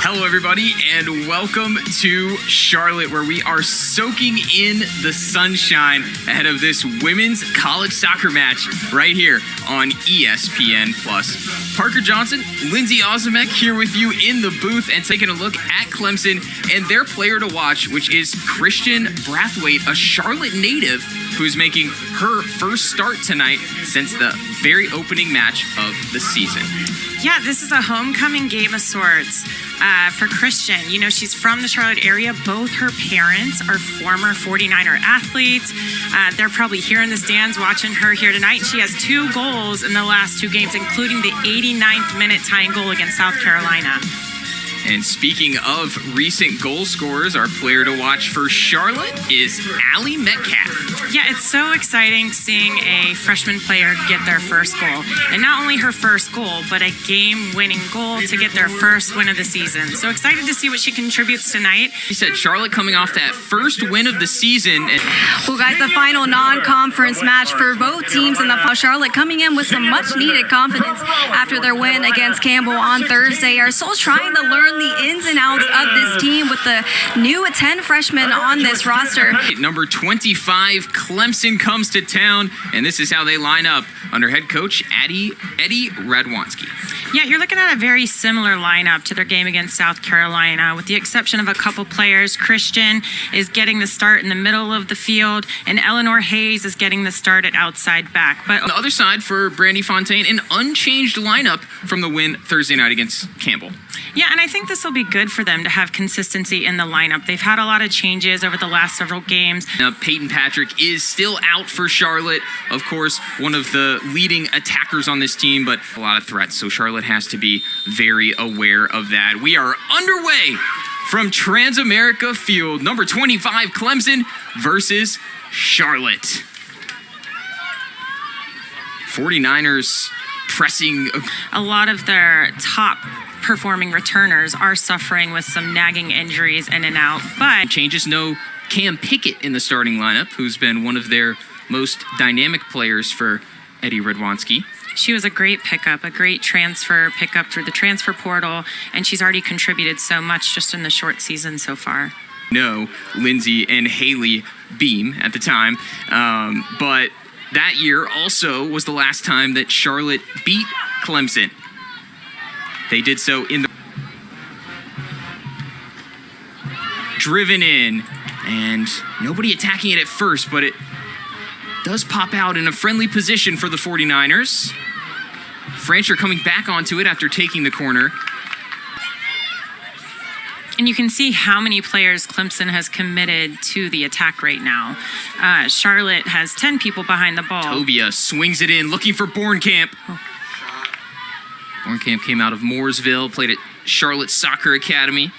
Hello, everybody, and welcome to Charlotte, where we are soaking in the sunshine ahead of this women's college soccer match right here on ESPN+. Parker Johnson, Lindsay Ozimek here with you in the booth and taking a look at Clemson and their player to watch, which is Christian Brathwaite, a Charlotte native who's making her first start tonight since the very opening match of the season. Yeah, this is a homecoming game of sorts for Christian. You know, she's from the Charlotte area. Both her parents are former 49er athletes. They're probably here in the stands watching her here tonight. She has 2 goals in the last 2 games, including the 89th minute tying goal against South Carolina. And speaking of recent goal scorers, our player to watch for Charlotte is Allie Metcalf. Yeah, it's so exciting seeing a freshman player get their first goal. And not only her first goal, but a game-winning goal to get their first win of the season. So excited to see what she contributes tonight. He said Charlotte coming off that first win of the season. Well, guys, the final non-conference match for both teams in the fall. Charlotte coming in with some much-needed confidence after their win against Campbell on Thursday. Are still trying to learn the ins and outs of this team with the new 10 freshmen on this roster. Number 25, Clemson comes to town, and this is how they line up under head coach Eddie Radwanski. Yeah, you're looking at a very similar lineup to their game against South Carolina, with the exception of a couple players. Christian is getting the start in the middle of the field, and Eleanor Hayes is getting the start at outside back. But on the other side for Brandy Fontaine, an unchanged lineup from the win Thursday night against Campbell. Yeah, and I think this will be good for them to have consistency in the lineup. They've had a lot of changes over the last several games. Now, Peyton Patrick is still out for Charlotte. Of course, one of the leading attackers on this team, but a lot of threats. So Charlotte has to be very aware of that. We are underway from Transamerica Field. Number 25, Clemson versus Charlotte. 49ers pressing. A lot of their top performing returners are suffering with some nagging injuries in and out, but changes. No Cam Pickett in the starting lineup, who's been one of their most dynamic players for Eddie Radwanski. She was a great pickup, a great transfer pickup through the transfer portal, and she's already contributed so much just in the short season so far. No, Lindsay and Haley Beam at the time, but that year also was the last time that Charlotte beat Clemson. They did so in the driven in, and nobody attacking it at first, but it does pop out in a friendly position for the 49ers. Francher coming back onto it after taking the corner. And you can see how many players Clemson has committed to the attack right now. Charlotte has 10 people behind the ball. Tobia swings it in, looking for Bornkamp. Bornkamp came out of Mooresville, played at Charlotte Soccer Academy,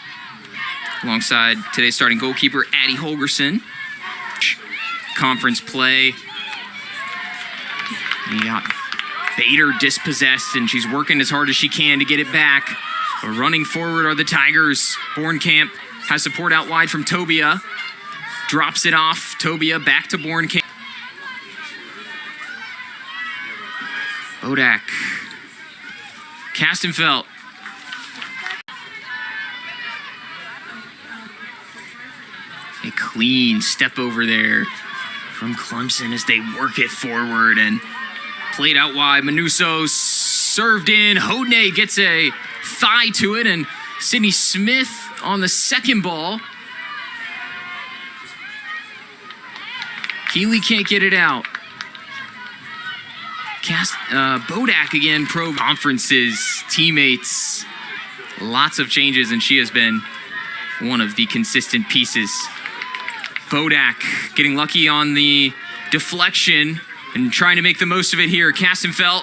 alongside today's starting goalkeeper, Addie Holgerson. Conference play. You got Bader dispossessed, and she's working as hard as she can to get it back. But running forward are the Tigers. Bornkamp has support out wide from Tobia. Drops it off. Tobia back to Bornkamp. Bodak. Kastenfeld. A clean step over there from Clemson as they work it forward and played out wide. Manuso served in. Hodney gets a thigh to it, and Sydney Smith on the second ball. Keeley can't get it out. Bodak again, pro conferences, teammates, lots of changes, and she has been one of the consistent pieces. Bodak getting lucky on the deflection and trying to make the most of it here. Kastenfeld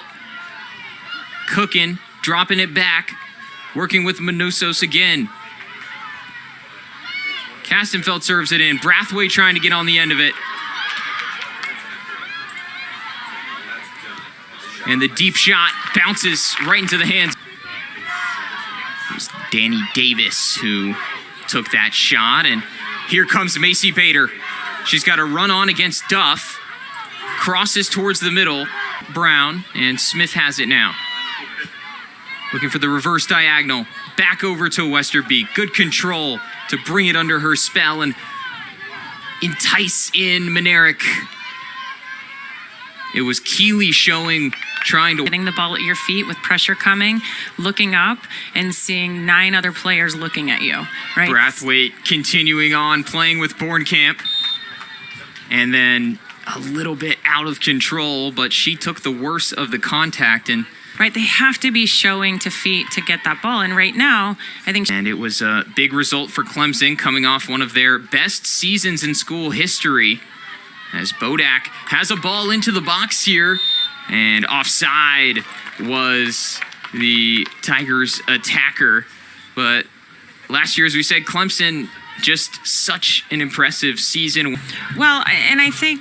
cooking, dropping it back, working with Manusos again. Kastenfeld serves it in. Brathwaite trying to get on the end of it. And the deep shot bounces right into the hands. It was Danny Davis who took that shot. And here comes Macy Bader. She's got a run on against Duff. Crosses towards the middle. Brown, and Smith has it now. Looking for the reverse diagonal. Back over to Westerbeek. Good control to bring it under her spell and entice in Minarik. It was Keeley showing, trying to... Getting the ball at your feet with pressure coming, looking up and seeing 9 other players looking at you, right? Brathwaite continuing on, playing with Bornkamp. And then a little bit out of control, but she took the worst of the contact. And right, they have to be showing to feet to get that ball. And right now, I think... And it was a big result for Clemson, coming off one of their best seasons in school history, as Bodak has a ball into the box here, and offside was the Tigers' attacker. But last year, as we said, Clemson, just such an impressive season. Well, and I think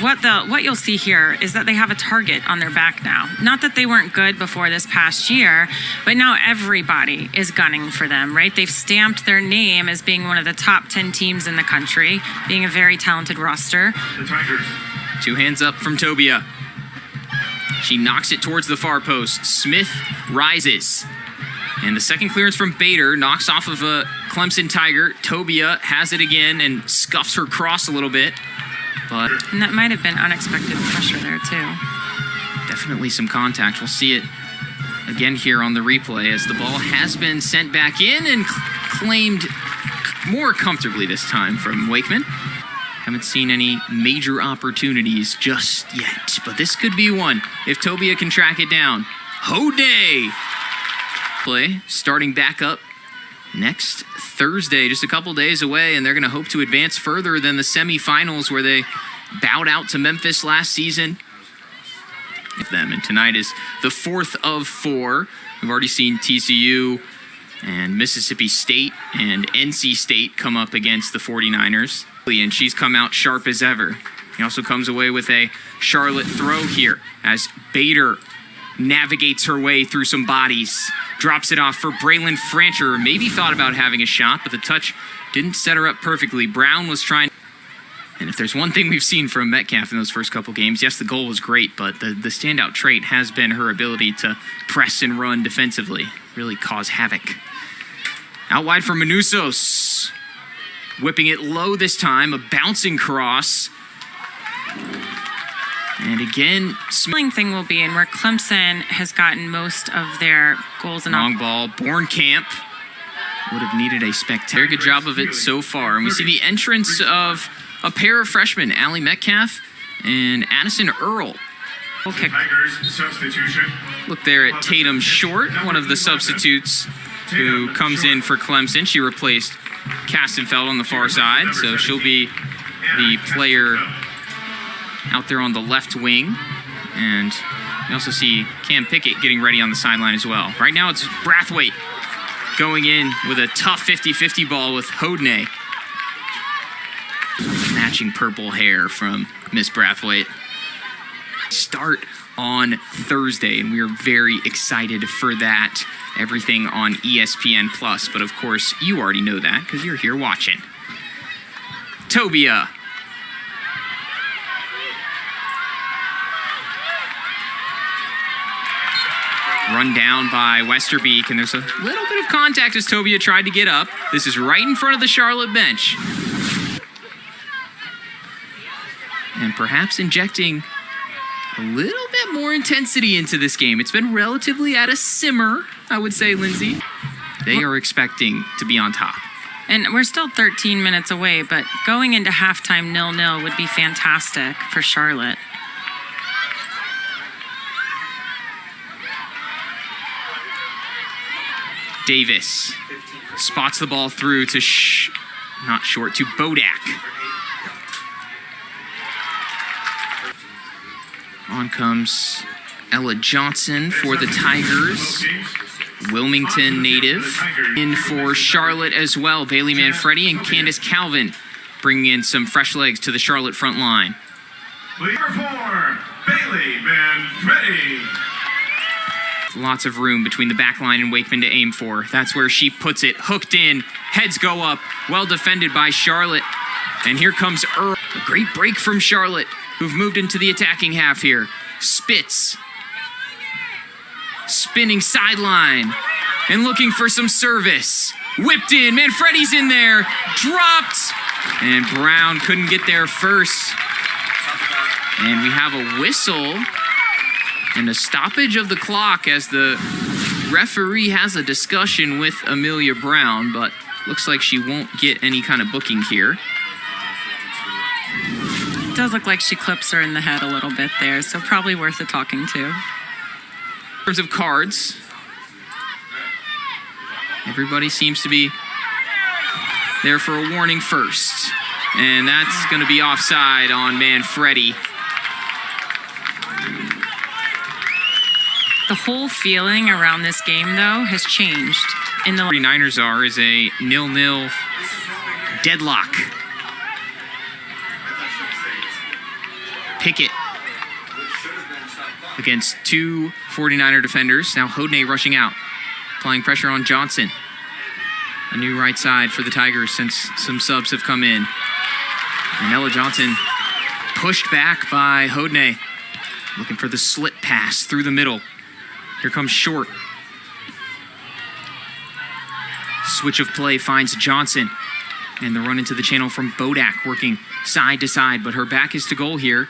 what you'll see here is that they have a target on their back now. Not that they weren't good before this past year, but now everybody is gunning for them, right? They've stamped their name as being one of the top 10 teams in the country, being a very talented roster. The Tigers. 2 hands up from Tobia. She knocks it towards the far post. Smith rises. And the second clearance from Bader knocks off of a Clemson Tiger. Tobia has it again and scuffs her cross a little bit. And that might have been unexpected pressure there, too. Definitely some contact. We'll see it again here on the replay as the ball has been sent back in and claimed more comfortably this time from Wakeman. Haven't seen any major opportunities just yet, but this could be one if Tobia can track it down. Hode! Play starting back up next Thursday, just a couple days away, and they're going to hope to advance further than the semifinals where they bowed out to Memphis last season. And tonight is the 4th of 4. We've already seen TCU and Mississippi State and NC State come up against the 49ers, and she's come out sharp as ever. He also comes away with a Charlotte throw here as Bader navigates her way through some bodies. Drops it off for Braylon Francher. Maybe thought about having a shot, but the touch didn't set her up perfectly. Brown was trying. And if there's one thing we've seen from Metcalf in those first couple games, yes, the goal was great, but the standout trait has been her ability to press and run defensively, really cause havoc. Out wide for Manusos. Whipping it low this time, a bouncing cross. And again, The thing will be, and where Clemson has gotten most of their goals and long ball. Bornkamp would have needed a spectacular. Very good job of it so far. And we see the entrance of a pair of freshmen, Allie Metcalf and Addison Earl. kick. Tigers substitution. Look there at Tatum Short, one of the substitutes who comes in for Clemson. She replaced Kastenfeld on the far side, so she'll be the player out there on the left wing. And you also see Cam Pickett getting ready on the sideline as well. Right now it's Brathwaite going in with a tough 50-50 ball with Hodney. Matching purple hair from Miss Brathwaite. Start on Thursday, and we are very excited for that. Everything on ESPN+, but of course you already know that because you're here watching. Tobia. Run down by Westerbeek, and there's a little bit of contact as Tobia tried to get up. This is right in front of the Charlotte bench. And perhaps injecting a little bit more intensity into this game. It's been relatively at a simmer, I would say, Lindsay. They are expecting to be on top. And we're still 13 minutes away, but going into halftime 0-0 would be fantastic for Charlotte. Davis spots the ball through to not Short, to Bodak. On comes Ella Johnson for the Tigers. Wilmington native. In for Charlotte as well. Bailey Manfredi and Candace Calvin bringing in some fresh legs to the Charlotte front line. Number 4, Bailey Manfredi. Lots of room between the back line and Wakeman to aim for. That's where she puts it. Hooked in. Heads go up. Well defended by Charlotte. And here comes Earl. A great break from Charlotte, who've moved into the attacking half here. Spitz. spinning sideline and looking for some service. Whipped in, Manfredi's in there, dropped, and Brown couldn't get there first. And we have a whistle and a stoppage of the clock as the referee has a discussion with Amelia Brown, but looks like she won't get any kind of booking here. It does look like she clips her in the head a little bit there, so probably worth a talking to. In terms of cards, everybody seems to be there for a warning first. And that's going to be offside on Manfredi. The whole feeling around this game, though, has changed. In the 49ers is a 0-0 deadlock. Pickett against two 49er defenders. Now Hodney rushing out, applying pressure on Johnson. A new right side for the Tigers since some subs have come in. And Ella Johnson pushed back by Hodney, looking for the slit pass through the middle. Here comes Short. Switch of play finds Johnson. And the run into the channel from Bodak, working side to side, but her back is to goal here.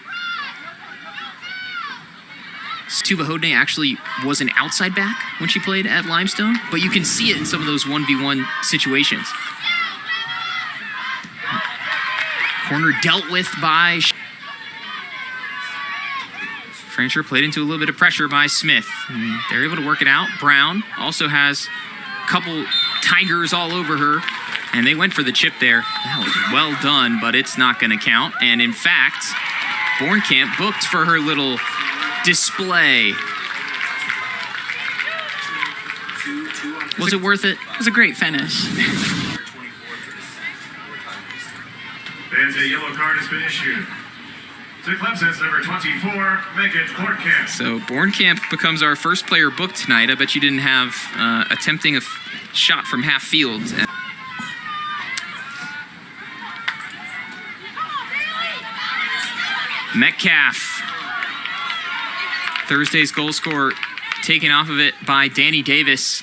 Tuva Hodney actually was an outside back when she played at Limestone, but you can see it in some of those 1v1 situations. Corner dealt with by Francher, played into a little bit of pressure by Smith. And they're able to work it out. Brown also has a couple Tigers all over her, and they went for the chip there. That was well done, but it's not going to count. And in fact, Bornkamp booked for her little display. Was it worth it? It was a great finish. And a yellow card has been issued. To Clemson's number 24, Megan Bornkamp. So Bornkamp becomes our first player booked tonight. I bet you didn't have attempting a shot from half field. Metcalf, Thursday's goal scorer, taken off of it by Danny Davis.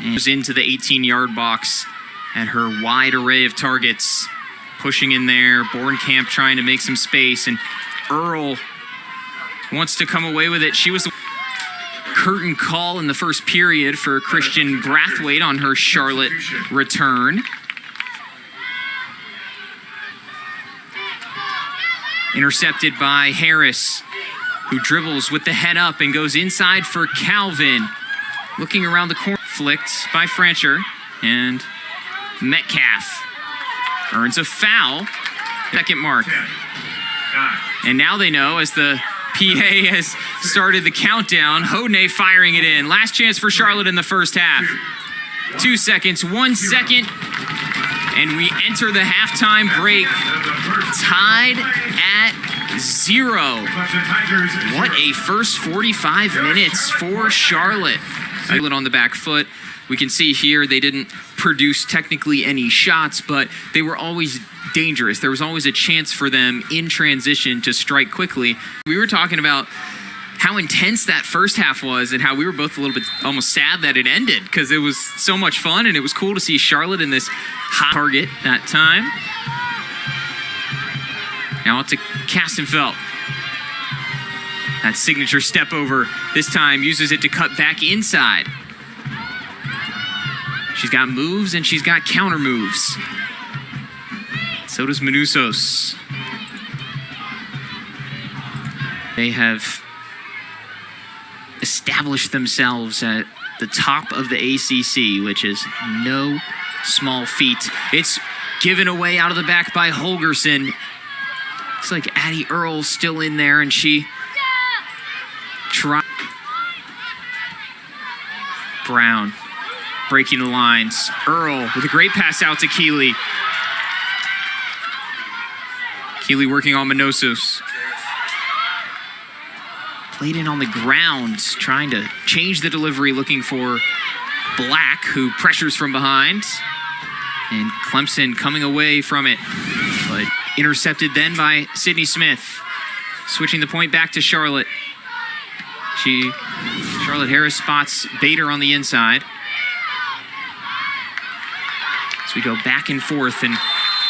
And goes into the 18-yard box at her wide array of targets. Pushing in there, Bornkamp trying to make some space, and Earl wants to come away with it. She was the curtain call in the first period for Christian Brathwaite on her Charlotte return. Intercepted by Harris, who dribbles with the head up and goes inside for Calvin. Looking around the corner, flicked by Francher, and Metcalf earns a foul. Second mark. And now they know, as the PA has started the countdown, Hodney firing it in. Last chance for Charlotte in the first half. 2 seconds, 1 second, and we enter the halftime break tied at 0. What a first 45 minutes for Charlotte. On the back foot. We can see here they didn't produce technically any shots, but they were always dangerous. There was always a chance for them in transition to strike quickly. We were talking about how intense that first half was and how we were both a little bit almost sad that it ended, because it was so much fun and it was cool to see Charlotte in this hot target that time. Now it's to Kastenfeld. That signature step over this time uses it to cut back inside. She's got moves and she's got counter moves. So does Manusos. They have established themselves at the top of the ACC, which is no small feat. It's given away out of the back by Holgerson. Looks like Addie Earl's still in there, and she tried. Brown breaking the lines. Earl with a great pass out to Keeley. Keeley working on Manosos. Played in on the ground, trying to change the delivery, looking for Black, who pressures from behind. And Clemson coming away from it, but intercepted then by Sydney Smith. Switching the point back to Charlotte. Charlotte Harris spots Bader on the inside. So we go back and forth, and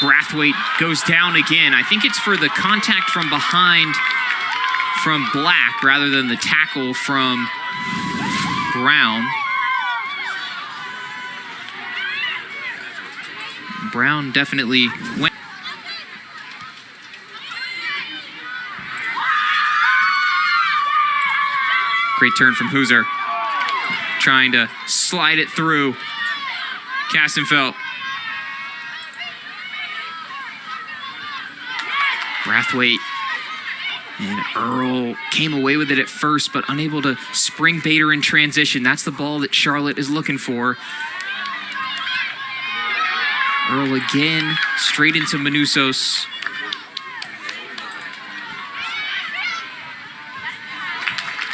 Brathwaite goes down again. I think it's for the contact from behind from Black rather than the tackle from Brown. Brown definitely went. Great turn from Hooser. Trying to slide it through. Kastenfeld. Brathwaite and Earl came away with it at first, but unable to spring Bader in transition. That's the ball that Charlotte is looking for. Earl again, straight into Manusos.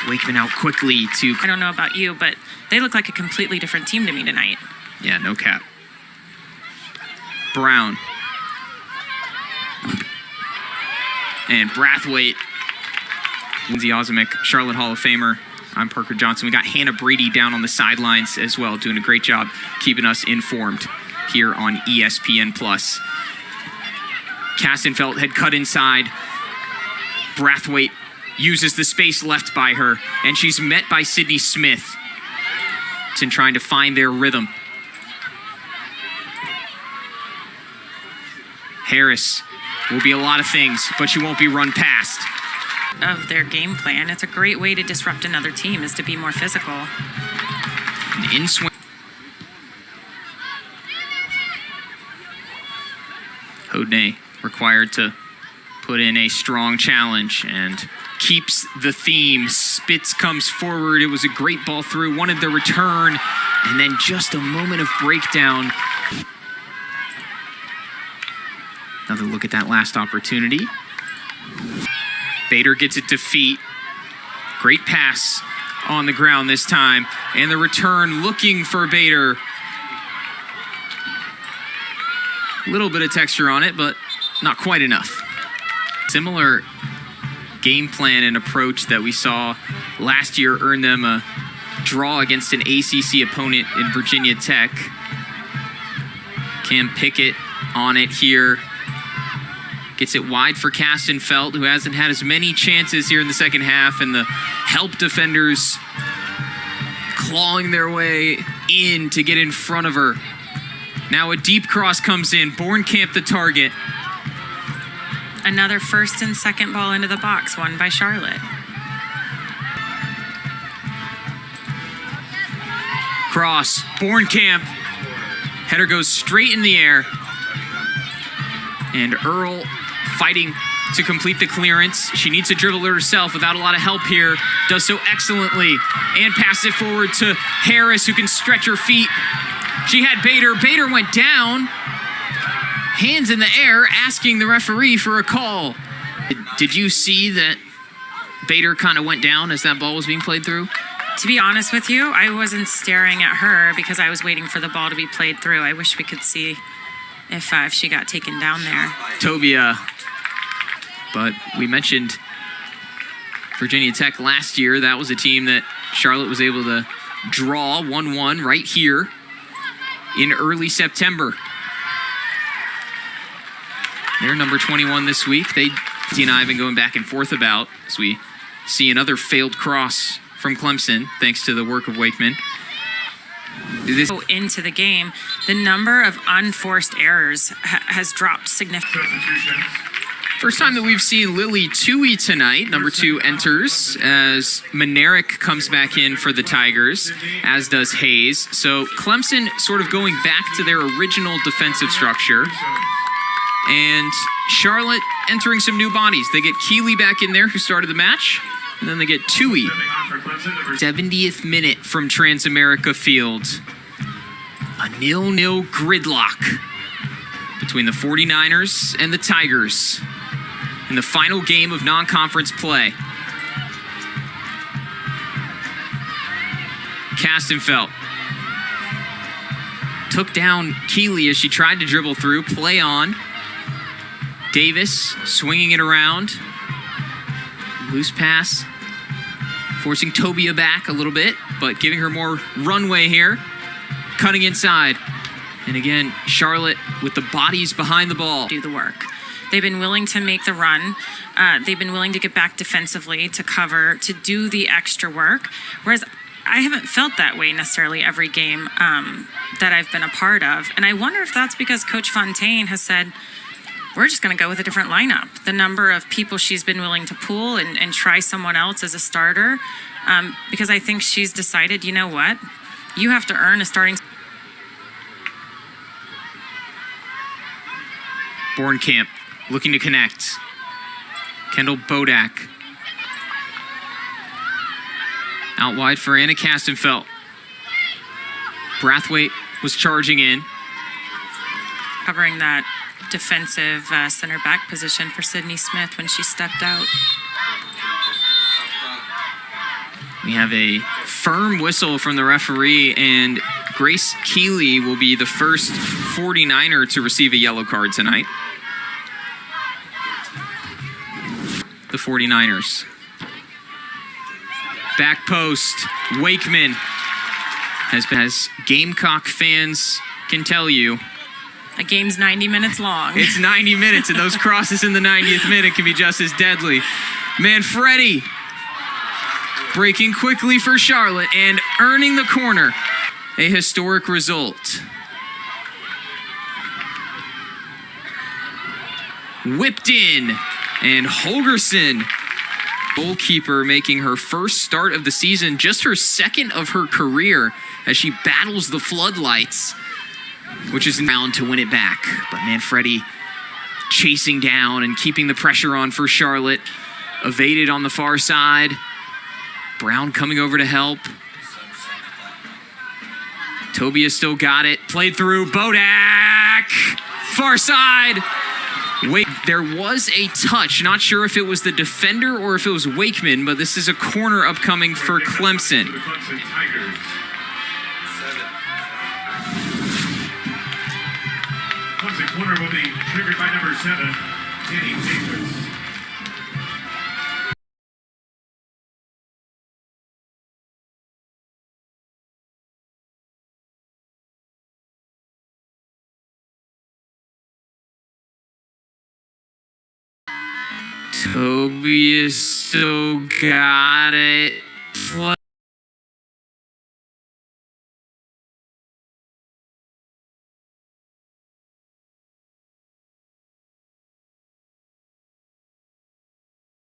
Wakeman out quickly to... I don't know about you, but they look like a completely different team to me tonight. Yeah, no cap. Brown. And Brathwaite. Lindsay Ozimick, Charlotte Hall of Famer. I'm Parker Johnson. We got Hannah Brady down on the sidelines as well, doing a great job keeping us informed here on ESPN+. Kastenfeld had cut inside. Brathwaite uses the space left by her, and she's met by Sydney Smith in trying to find their rhythm. Harris will be a lot of things, but she won't be run past. Of their game plan, it's a great way to disrupt another team is to be more physical. An in-swing. Hodney required to put in a strong challenge and keeps the theme. Spitz comes forward. It was a great ball through, wanted the return, and then just a moment of breakdown. Another look at that last opportunity. Bader gets it to feet. Great pass on the ground this time. And the return looking for Bader. A little bit of texture on it, but not quite enough. Similar game plan and approach that we saw last year earned them a draw against an ACC opponent in Virginia Tech. Cam Pickett on it here. Gets it wide for Kastenfeld, who hasn't had as many chances here in the second half, and the help defenders clawing their way in to get in front of her. Now a deep cross comes in. Bornkamp the target. Another first and second ball into the box, won by Charlotte. Cross. Bornkamp. Header goes straight in the air. And Earl fighting to complete the clearance. She needs to dribble it herself without a lot of help here. Does so excellently. And passes it forward to Harris, who can stretch her feet. She had Bader. Bader went down. Hands in the air, asking the referee for a call. Did you see that Bader kind of went down as that ball was being played through? To be honest with you, I wasn't staring at her because I was waiting for the ball to be played through. I wish we could see if she got taken down there. Tobia. But we mentioned Virginia Tech last year. That was a team that Charlotte was able to draw 1-1 right here in early September. They're number 21 this week. T and I have been going back and forth about as we see another failed cross from Clemson, thanks to the work of Wakeman. Into the game, the number of unforced errors has dropped significantly. First time that we've seen Lily Tui tonight. Number 2 enters as Manerick comes back in for the Tigers, as does Hayes. So Clemson sort of going back to their original defensive structure. And Charlotte entering some new bodies. They get Keeley back in there, who started the match. And then they get Tui. 70th minute from Transamerica Field. A 0-0 gridlock between the 49ers and the Tigers in the final game of non-conference play. Kastenfeld took down Keeley as she tried to dribble through. Play on. Davis swinging it around. Loose pass forcing Tobia back a little bit, but giving her more runway here. Cutting inside. And again, Charlotte with the bodies behind the ball. Do the work. They've been willing to make the run. They've been willing to get back defensively, to cover, to do the extra work. Whereas I haven't felt that way necessarily every game that I've been a part of. And I wonder if that's because Coach Fontaine has said, we're just going to go with a different lineup. The number of people she's been willing to pull and try someone else as a starter. Because I think she's decided, you know what? You have to earn a starting. Bornkamp looking to connect. Kendall Bodak. Out wide for Anna Kastenfeld. Brathwaite was charging in. Covering that defensive center back position for Sydney Smith when she stepped out. We have a firm whistle from the referee, and Grace Keeley will be the first 49er to receive a yellow card tonight. The 49ers. Back post, Wakeman, as Gamecock fans can tell you. A game's 90 minutes long. It's 90 minutes, and those crosses in the 90th minute can be just as deadly. Manfredi breaking quickly for Charlotte and earning the corner. A historic result. Whipped in, and Holgerson, goalkeeper, making her first start of the season, just her second of her career as she battles the floodlights, which is bound to win it back. But Manfredi chasing down and keeping the pressure on for Charlotte. Evaded on the far side. Brown coming over to help. Tobia still got it. Played through. Bodak! Far side. Wait, there was a touch. Not sure if it was the defender or if it was Wakeman, but this is a corner upcoming for Clemson. Clemson corner will be triggered by number 7, Danny Davis. Tobia still got it.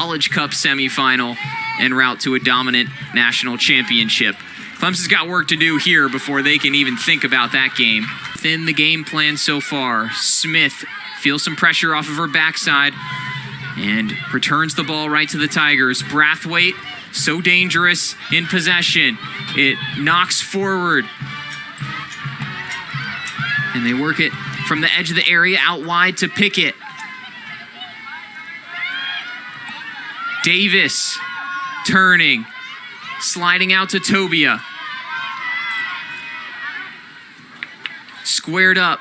College Cup semifinal en route to a dominant national championship. Clemson's got work to do here before they can even think about that game. Within the game plan so far, Smith feels some pressure off of her backside and returns the ball right to the Tigers. Brathwaite, so dangerous in possession. It knocks forward. And they work it from the edge of the area out wide to Pickett. Davis turning, sliding out to Tobia. Squared up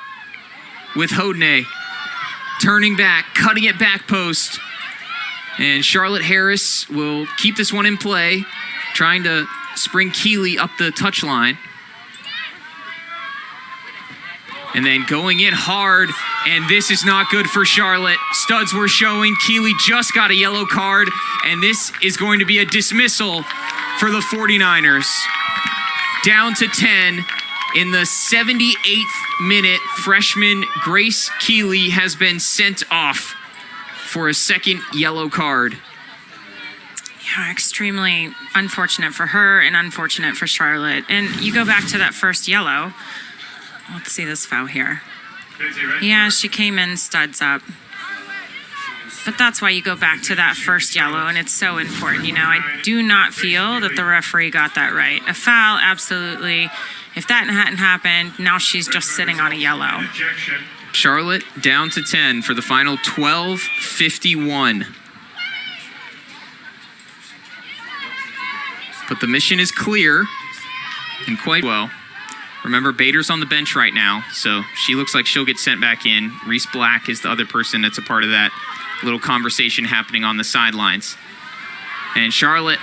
with Hodney. Turning back, cutting it back post. And Charlotte Harris will keep this one in play, trying to spring Keeley up the touchline. And then going in hard, and this is not good for Charlotte. Studs were showing. Keeley just got a yellow card, and this is going to be a dismissal for the 49ers. Down to 10 in the 78th minute. Freshman Grace Keeley has been sent off for a second yellow card. Yeah, extremely unfortunate for her and unfortunate for Charlotte. And you go back to that first yellow. Let's see this foul here. Yeah, she came in studs up. But that's why you go back to that first yellow, and it's so important. You know, I do not feel that the referee got that right. A foul, absolutely. If that hadn't happened, now she's just sitting on a yellow. Charlotte down to 10 for the final 12:51. But the mission is clear and quite well. Remember, Bader's on the bench right now, so she looks like she'll get sent back in. Reese Black is the other person that's a part of that little conversation happening on the sidelines. And Charlotte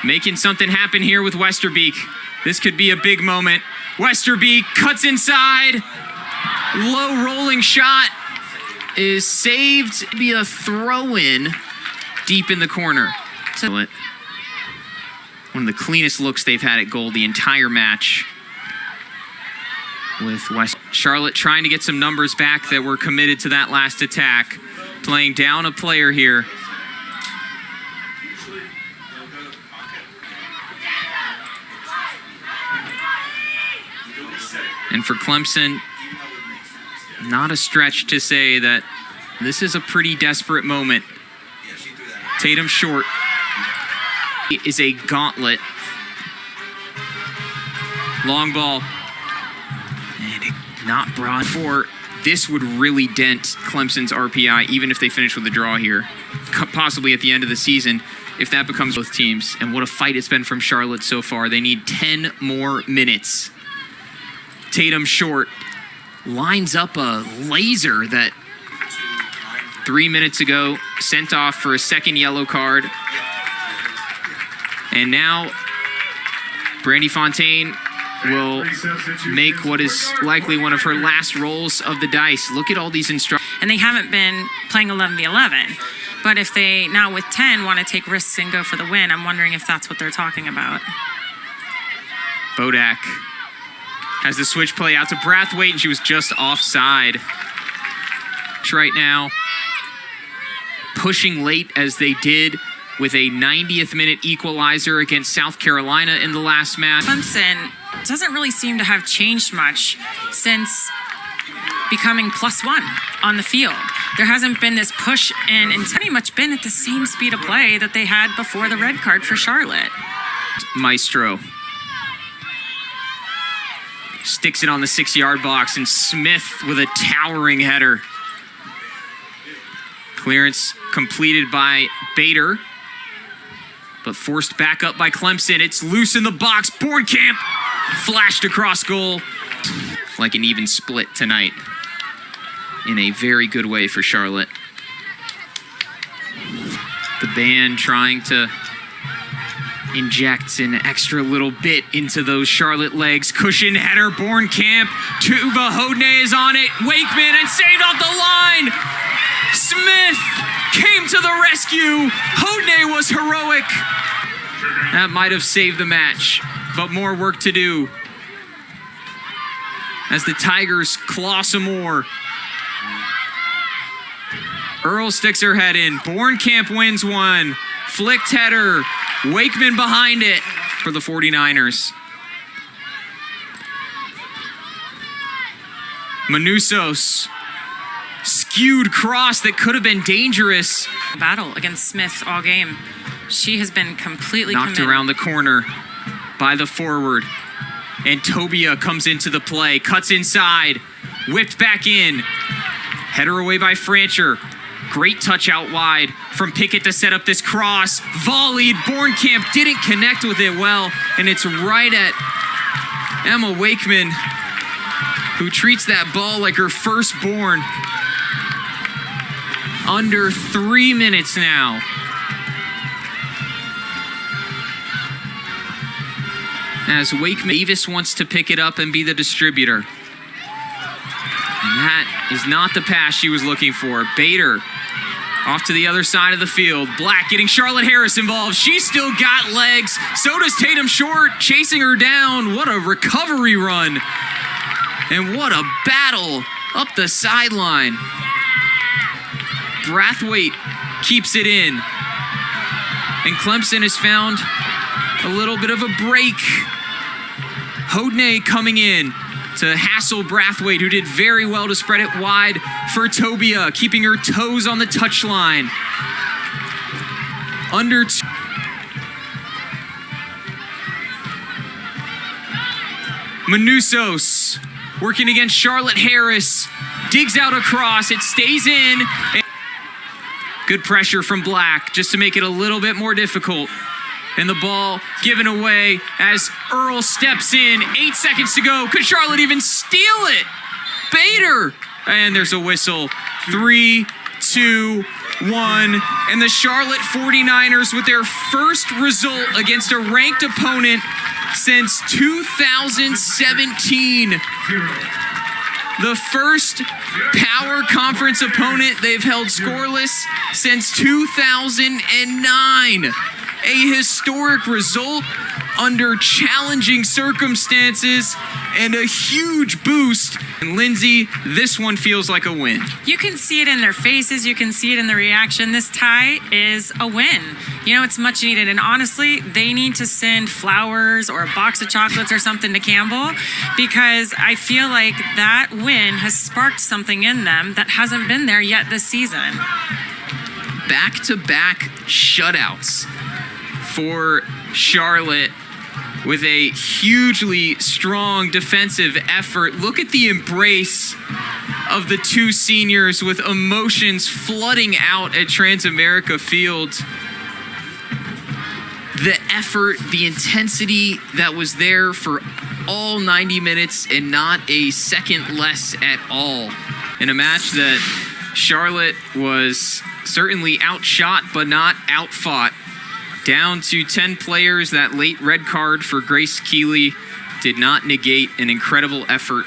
making something happen here with Westerbeek. This could be a big moment. Westerbeek cuts inside. Low rolling shot is saved. Be a throw-in deep in the corner. So one of the cleanest looks they've had at goal the entire match. With Charlotte trying to get some numbers back that were committed to that last attack. Playing down a player here. And for Clemson, not a stretch to say that this is a pretty desperate moment. Tatum short. It is a gauntlet. Long ball. And it not brought for. This would really dent Clemson's RPI, even if they finish with a draw here. Possibly at the end of the season, if that becomes both teams. And what a fight it's been from Charlotte so far. They need 10 more minutes. Tatum short. Lines up a laser that 3 minutes ago sent off for a second yellow card. And now Brandy Fontaine will make what is likely one of her last rolls of the dice. Look at all these instructions. And they haven't been playing 11v11. But if they, now with 10, want to take risks and go for the win, I'm wondering if that's what they're talking about. Bodak has the switch play out to Brathwaite, and she was just offside. Right now, pushing late as they did with a 90th minute equalizer against South Carolina in the last match. Clemson doesn't really seem to have changed much since becoming +1 on the field. There hasn't been this push, and it's pretty much been at the same speed of play that they had before the red card for Charlotte. Maestro sticks it on the 6-yard box, and Smith with a towering header. Clearance completed by Bader, but forced back up by Clemson. It's loose in the box. Bornkamp flashed across goal. Like an even split tonight in a very good way for Charlotte. The band trying to inject an extra little bit into those Charlotte legs. Cushion header, Bornkamp. Tuva Hodney is on it. Wakeman, and saved off the line. Smith came to the rescue. Hodney was heroic. That might have saved the match, but more work to do as the Tigers claw some more. Earl sticks her head in. Bornkamp wins one. Flicked header. Wakeman behind it for the 49ers. Manusos. Skewed cross that could have been dangerous. Battle against Smith all game. She has been completely knocked committed. Around the corner by the forward. And Tobia comes into the play. Cuts inside. Whipped back in. Header away by Francher. Great touch out wide from Pickett to set up this cross. Volleyed. Bornkamp didn't connect with it well. And it's right at Emma Wakeman, who treats that ball like her firstborn. Under 3 minutes now. As Wakeman, Davis wants to pick it up and be the distributor. And that is not the pass she was looking for. Bader off to the other side of the field. Black getting Charlotte Harris involved. She's still got legs. So does Tatum Short, chasing her down. What a recovery run. And what a battle up the sideline. Brathwaite keeps it in. And Clemson has found a little bit of a break. Hodney coming in to hassle Brathwaite, who did very well to spread it wide for Tobia, keeping her toes on the touchline. Under Manusos working against Charlotte Harris. Digs out across. It stays in. Good pressure from Black just to make it a little bit more difficult. And the ball given away as Earl steps in. 8 seconds to go. Could Charlotte even steal it? Bader. And there's a whistle. 3, 2, and the Charlotte 49ers with their first result against a ranked opponent since 2017. The first power conference opponent they've held scoreless since 2009. A historic result under challenging circumstances and a huge boost. And Lindsay, this one feels like a win. You can see it in their faces. You can see it in the reaction. This tie is a win. You know, it's much needed. And honestly, they need to send flowers or a box of chocolates or something to Campbell, because I feel like that win has sparked something in them that hasn't been there yet this season. Back-to-back shutouts for Charlotte with a hugely strong defensive effort. Look at the embrace of the two seniors with emotions flooding out at Transamerica Field. The effort, the intensity that was there for all 90 minutes and not a second less at all. In a match that Charlotte was certainly outshot but not outfought. Down to 10 players, that late red card for Grace Keeley did not negate an incredible effort